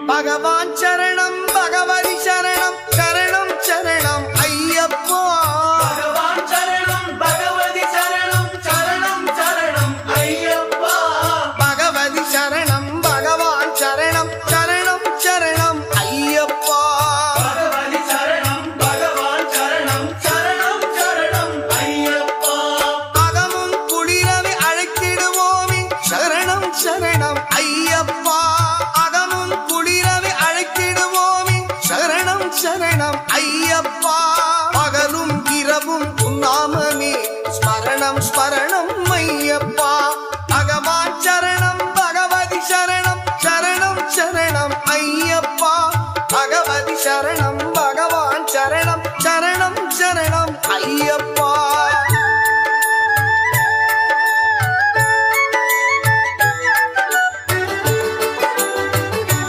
பகவான் சரணம் பகவதி சரணம் சரணம் சரணம் ஐயப்பா பகவான் சரணம் பகவதி சரணம் சரணம் சரணம் ஐயப்பா பகவதி சரணம் பகவான் சரணம் சரணம் சரணம் ஐயப்பா பகவதி சரணம் பகவான் சரணம் சரணம் சரணம் ஐயப்பா அகமும் குளிரவை அழைத்திடுவோமே சரணம் சரணம் ஐயப்பா அகமும் குளிரவை அழைத்திடுவோமே சரணம் சரணம் ஐயப்பா பகலும் இரவும் உன்னாமமே ஸ்மரணம் ஸ்மரணம் ஐயப்பா பகவான் சரணம் பகவதி சரணம் சரணம் சரணம் ஐயப்பா பகவதி சரணம் பகவான் சரணம் சரணம் சரணம் ஐயப்பா